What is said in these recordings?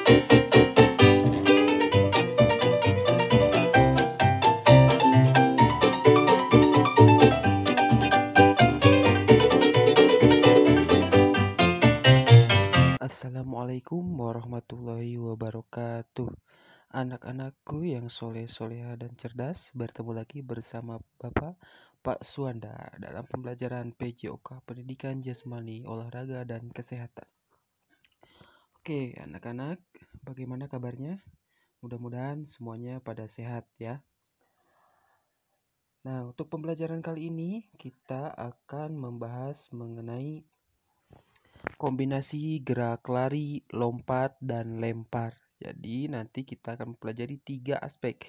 Assalamualaikum warahmatullahi wabarakatuh. Anak-anakku yang soleh, soleha dan cerdas, bertemu lagi bersama Bapak Pak Suwanda dalam pembelajaran PJOK Pendidikan Jasmani, Olahraga dan Kesehatan. Oke, anak-anak, bagaimana kabarnya? Mudah-mudahan semuanya pada sehat ya. Nah, untuk pembelajaran kali ini kita akan membahas mengenai kombinasi gerak lari, lompat, dan lempar. Jadi nanti kita akan mempelajari 3 aspek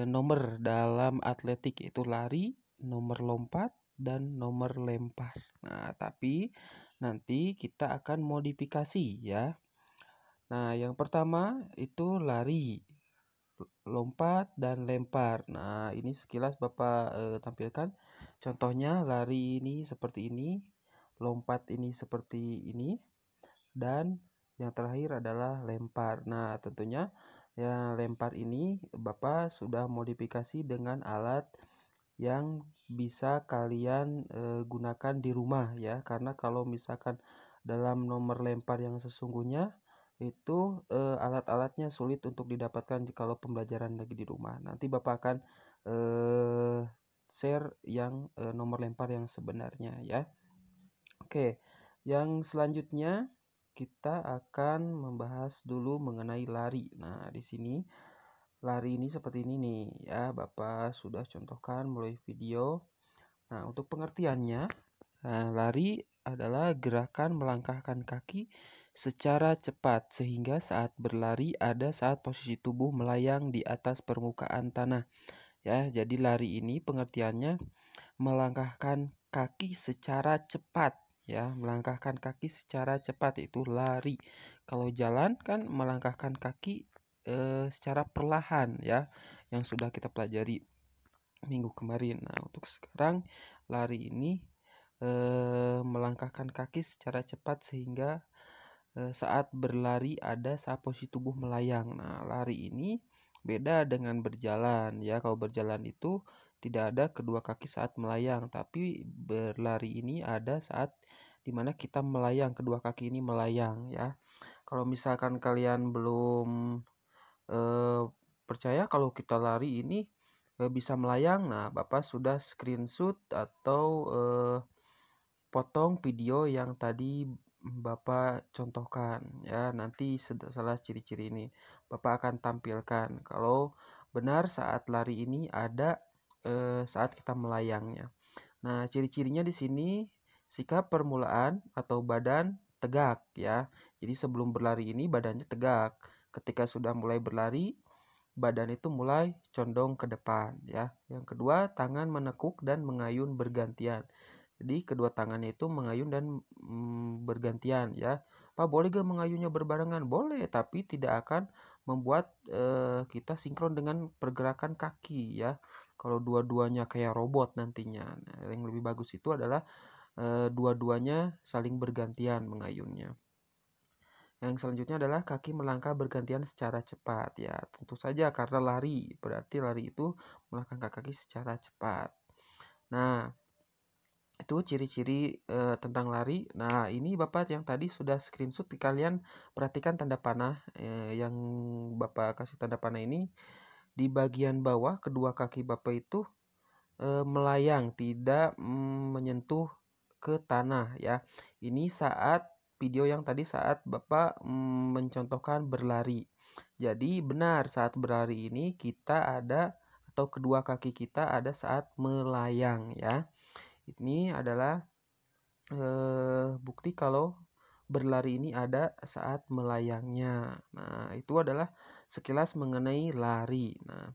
nomor dalam atletik, yaitu lari, nomor lompat, dan nomor lempar. Nah, tapi nanti kita akan modifikasi ya. Nah, yang pertama itu lari, lompat, dan lempar. Nah, ini sekilas Bapak tampilkan. Contohnya lari ini seperti ini, lompat ini seperti ini, dan yang terakhir adalah lempar. Nah, tentunya ya lempar ini Bapak sudah modifikasi dengan alat yang bisa kalian gunakan di rumah ya. Karena kalau misalkan dalam nomor lempar yang sesungguhnya itu alat-alatnya sulit untuk didapatkan kalau pembelajaran lagi di rumah. Nanti Bapak akan share yang nomor lempar yang sebenarnya ya. Oke, yang selanjutnya kita akan membahas dulu mengenai lari. Nah, di sini lari ini seperti ini nih ya, Bapak sudah contohkan melalui video. Nah, untuk pengertiannya, lari adalah gerakan melangkahkan kaki secara cepat sehingga saat berlari ada saat posisi tubuh melayang di atas permukaan tanah. Ya, jadi lari ini pengertiannya melangkahkan kaki secara cepat. Ya, melangkahkan kaki secara cepat itu lari. Kalau jalan kan melangkahkan kaki secara perlahan ya, yang sudah kita pelajari minggu kemarin. Nah, untuk sekarang lari ini melangkahkan kaki secara cepat sehingga saat berlari ada saat posisi tubuh melayang. Nah, lari ini beda dengan berjalan ya. Kalau berjalan itu tidak ada kedua kaki saat melayang, tapi berlari ini ada saat dimana kita melayang, kedua kaki ini melayang ya. Kalau misalkan kalian belum percaya kalau kita lari ini bisa melayang, nah Bapak sudah screenshot atau potong video yang tadi Bapak contohkan ya. Nanti setelah ciri-ciri ini Bapak akan tampilkan kalau benar saat lari ini ada saat kita melayangnya. Nah, ciri-cirinya di sini sikap permulaan atau badan tegak ya. Jadi sebelum berlari ini badannya tegak. Ketika sudah mulai berlari, badan itu mulai condong ke depan ya. Yang kedua, tangan menekuk dan mengayun bergantian. Jadi kedua tangannya itu mengayun dan bergantian ya. Pak, boleh gak mengayunnya berbarengan? Boleh, tapi tidak akan membuat kita sinkron dengan pergerakan kaki ya. Kalau dua-duanya kayak robot nantinya. Nah, yang lebih bagus itu adalah dua-duanya saling bergantian mengayunnya. Yang selanjutnya adalah kaki melangkah bergantian secara cepat ya. Tentu saja karena lari, berarti lari itu melangkahkan kaki secara cepat. Nah, itu ciri-ciri tentang lari. Nah, ini Bapak yang tadi sudah screenshot, kalian perhatikan tanda panah yang Bapak kasih tanda panah ini di bagian bawah kedua kaki Bapak itu melayang, tidak menyentuh ke tanah ya. Ini saat video yang tadi saat Bapak mencontohkan berlari. Jadi benar saat berlari ini kita ada atau kedua kaki kita ada saat melayang ya. Ini adalah bukti kalau berlari ini ada saat melayangnya. Nah, itu adalah sekilas mengenai lari. Nah,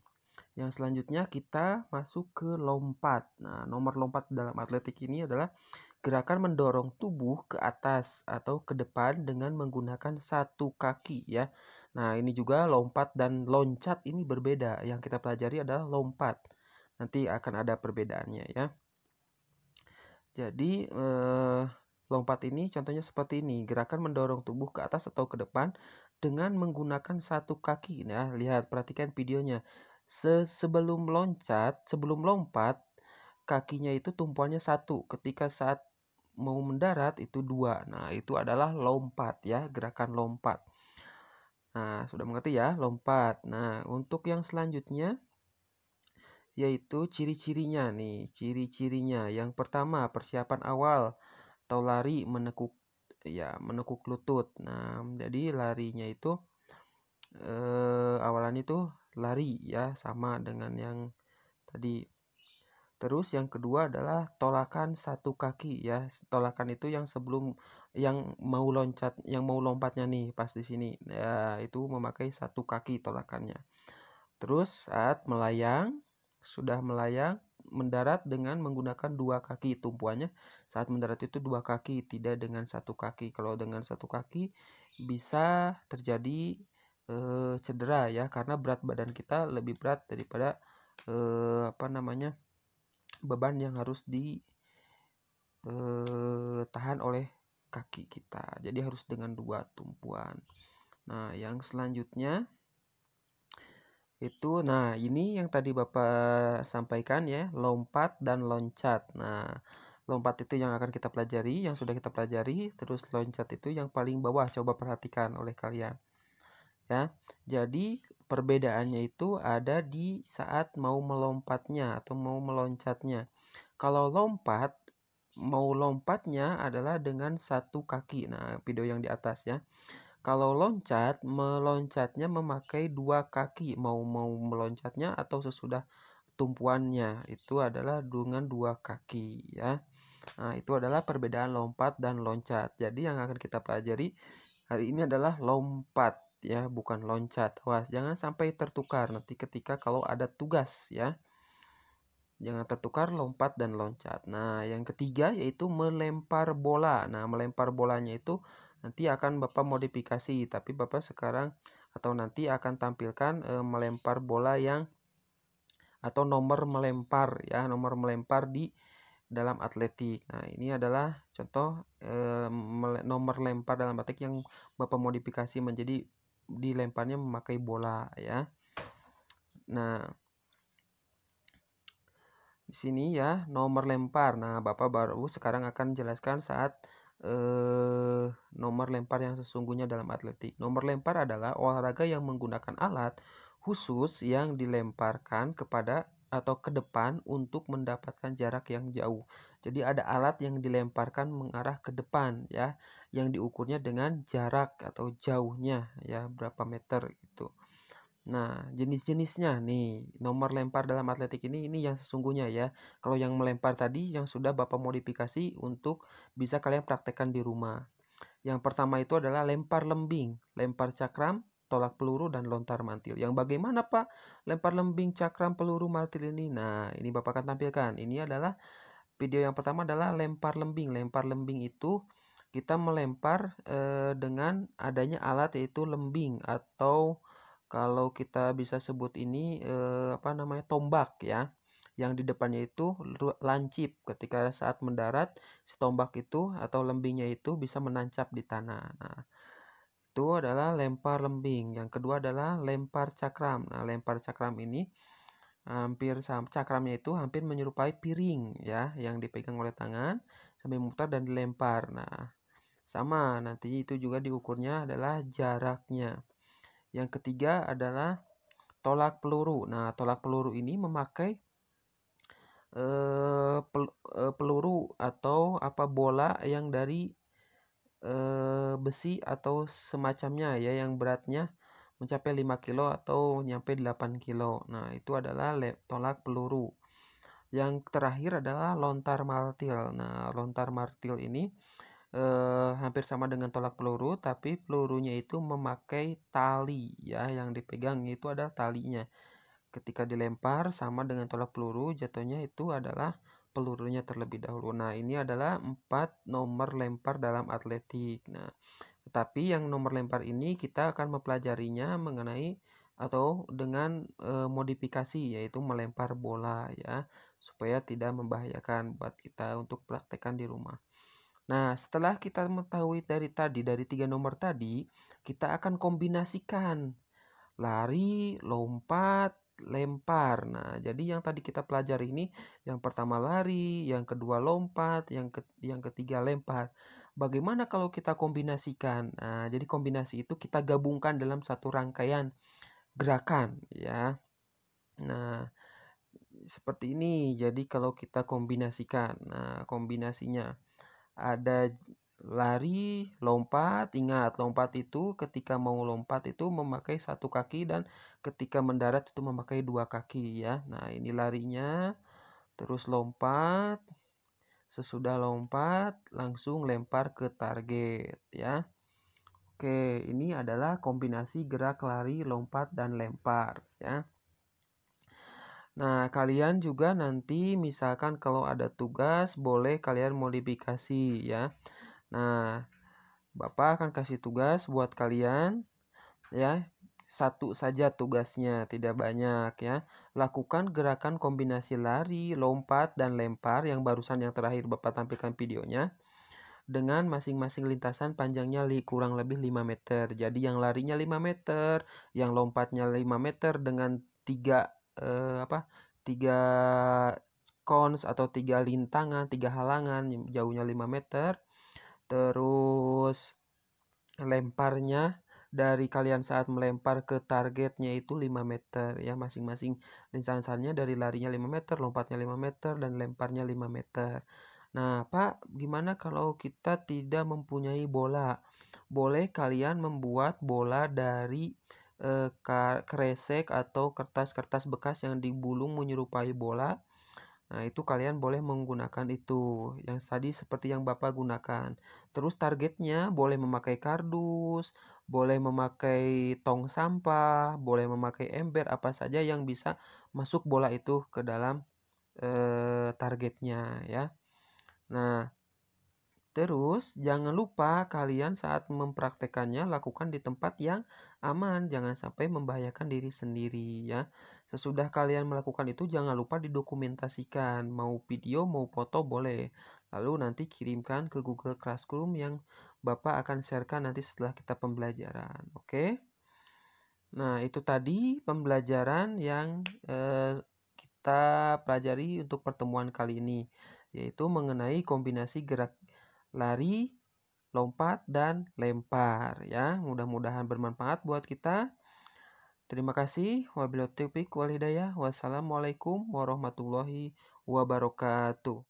yang selanjutnya kita masuk ke lompat. Nah, nomor lompat dalam atletik ini adalah gerakan mendorong tubuh ke atas atau ke depan dengan menggunakan satu kaki ya. Nah, ini juga lompat dan loncat ini berbeda. Yang kita pelajari adalah lompat. Nanti akan ada perbedaannya ya. Jadi Lompat ini contohnya seperti ini, gerakan mendorong tubuh ke atas atau ke depan dengan menggunakan satu kaki. Nah, lihat, perhatikan videonya. Sebelum lompat, kakinya itu tumpuannya satu. Ketika saat mau mendarat itu dua. Nah, itu adalah lompat ya, gerakan lompat. Nah, sudah mengerti ya, lompat. Nah, untuk yang selanjutnya yaitu ciri-cirinya nih, ciri-cirinya. Yang pertama, persiapan awal atau lari menekuk lutut. Nah, jadi larinya itu awalannya itu lari ya, sama dengan yang tadi. Terus yang kedua adalah tolakan satu kaki ya. Tolakan itu yang sebelum yang mau lompatnya nih pas di sini. Ya, itu memakai satu kaki tolakannya. Terus saat melayang, sudah melayang, mendarat dengan menggunakan dua kaki tumpuannya. Saat mendarat itu dua kaki, tidak dengan satu kaki. Kalau dengan satu kaki bisa terjadi cedera ya, karena berat badan kita lebih berat daripada beban yang harus ditahan oleh kaki kita. Jadi harus dengan dua tumpuan. Nah, yang selanjutnya itu, nah ini yang tadi Bapak sampaikan ya, lompat dan loncat. Nah, lompat itu yang akan kita pelajari, yang sudah kita pelajari, terus loncat itu yang paling bawah, coba perhatikan oleh kalian. Ya, jadi perbedaannya itu ada di saat mau melompatnya atau mau meloncatnya. Kalau mau lompatnya adalah dengan satu kaki. Nah, video yang di atas ya. Kalau meloncatnya memakai dua kaki. Mau meloncatnya atau sesudah tumpuannya itu adalah dengan dua kaki ya. Nah, itu adalah perbedaan lompat dan loncat. Jadi yang akan kita pelajari hari ini adalah lompat ya, bukan loncat. Awas, jangan sampai tertukar nanti ketika kalau ada tugas ya. Jangan tertukar lompat dan loncat. Nah, yang ketiga yaitu melempar bola. Nah, melempar bolanya itu nanti akan Bapak modifikasi, tapi Bapak sekarang atau nanti akan tampilkan melempar bola atau nomor melempar ya, nomor melempar di dalam atletik. Nah, ini adalah contoh nomor lempar dalam atletik yang Bapak modifikasi menjadi dilemparnya memakai bola ya. Nah, di sini ya nomor lempar. Nah, Bapak baru sekarang akan jelaskan saat nomor lempar yang sesungguhnya dalam atletik. Nomor lempar adalah olahraga yang menggunakan alat khusus yang dilemparkan kepada atau ke depan untuk mendapatkan jarak yang jauh. Jadi ada alat yang dilemparkan mengarah ke depan ya, yang diukurnya dengan jarak atau jauhnya ya, berapa meter gitu. Nah, jenis-jenisnya nih, nomor lempar dalam atletik ini yang sesungguhnya ya. Kalau yang melempar tadi yang sudah Bapak modifikasi untuk bisa kalian praktekkan di rumah. Yang pertama itu adalah lempar lembing, lempar cakram, tolak peluru, dan lontar mantil. Yang bagaimana Pak lempar lembing, cakram, peluru, mantil ini? Nah, ini Bapak akan tampilkan. Ini adalah video yang pertama adalah lempar lembing. Lempar lembing itu kita melempar dengan adanya alat yaitu lembing atau kalau kita bisa sebut ini tombak ya, yang di depannya itu lancip. Ketika saat mendarat si tombak itu atau lembingnya itu bisa menancap di tanah. Nah, itu adalah lempar lembing. Yang kedua adalah lempar cakram. Nah, lempar cakram ini cakramnya itu hampir menyerupai piring ya, yang dipegang oleh tangan sambil memutar dan dilempar. Nah, sama nanti itu juga diukurnya adalah jaraknya. Yang ketiga adalah tolak peluru. Nah, tolak peluru ini memakai peluru atau bola yang dari besi atau semacamnya ya, yang beratnya mencapai 5 kilo atau nyampe 8 kilo. Nah, itu adalah tolak peluru. Yang terakhir adalah lontar martil. Nah, lontar martil ini hampir sama dengan tolak peluru, tapi pelurunya itu memakai tali ya, yang dipegang itu ada talinya. Ketika dilempar sama dengan tolak peluru, jatuhnya itu adalah pelurunya terlebih dahulu. Nah, ini adalah 4 nomor lempar dalam atletik. Nah, tetapi yang nomor lempar ini kita akan mempelajarinya mengenai atau dengan modifikasi, yaitu melempar bola ya, supaya tidak membahayakan buat kita untuk praktekkan di rumah. Nah, setelah kita mengetahui dari 3 nomor tadi, kita akan kombinasikan lari, lompat, lempar. Nah, jadi yang tadi kita pelajari ini, yang pertama lari, yang kedua lompat, yang ketiga lempar. Bagaimana kalau kita kombinasikan? Nah, jadi kombinasi itu kita gabungkan dalam satu rangkaian gerakan, ya. Nah, seperti ini. Jadi kalau kita kombinasikan, nah kombinasinya ada lari, lompat. Ingat, lompat itu ketika mau lompat itu memakai satu kaki dan ketika mendarat itu memakai dua kaki ya. Nah, ini larinya, terus lompat. Sesudah lompat langsung lempar ke target ya. Oke, ini adalah kombinasi gerak lari, lompat, dan lempar ya. Nah, kalian juga nanti misalkan kalau ada tugas boleh kalian modifikasi ya. Nah, Bapak akan kasih tugas buat kalian ya. Satu saja tugasnya, tidak banyak ya. Lakukan gerakan kombinasi lari, lompat, dan lempar yang barusan yang terakhir Bapak tampilkan videonya dengan masing-masing lintasan panjangnya kurang lebih 5 meter. Jadi yang larinya 5 meter, yang lompatnya 5 meter dengan tiga tiga cons atau tiga lintangan, tiga halangan jauhnya 5 meter. Terus lemparnya dari kalian saat melempar ke targetnya itu 5 meter ya, masing-masing lintasannya dari larinya 5 meter, lompatnya 5 meter, dan lemparnya 5 meter. Nah, Pak, gimana kalau kita tidak mempunyai bola? Boleh kalian membuat bola dari kresek atau kertas-kertas bekas yang digulung menyerupai bola. Nah, itu kalian boleh menggunakan itu. Yang tadi seperti yang Bapak gunakan. Terus targetnya boleh memakai kardus, boleh memakai tong sampah, boleh memakai ember, apa saja yang bisa masuk bola itu ke dalam targetnya ya. Nah, terus jangan lupa kalian saat mempraktekannya lakukan di tempat yang aman, jangan sampai membahayakan diri sendiri ya. Sesudah kalian melakukan itu jangan lupa didokumentasikan, mau video mau foto boleh. Lalu nanti kirimkan ke Google Classroom yang Bapak akan sharekan nanti setelah kita pembelajaran. Oke? Nah, itu tadi pembelajaran yang kita pelajari untuk pertemuan kali ini, yaitu mengenai kombinasi gerak lari, lompat, dan lempar ya. Mudah-mudahan bermanfaat buat kita. Terima kasih. Wabillahi taufiq wal hidayah. Wassalamualaikum warahmatullahi wabarakatuh.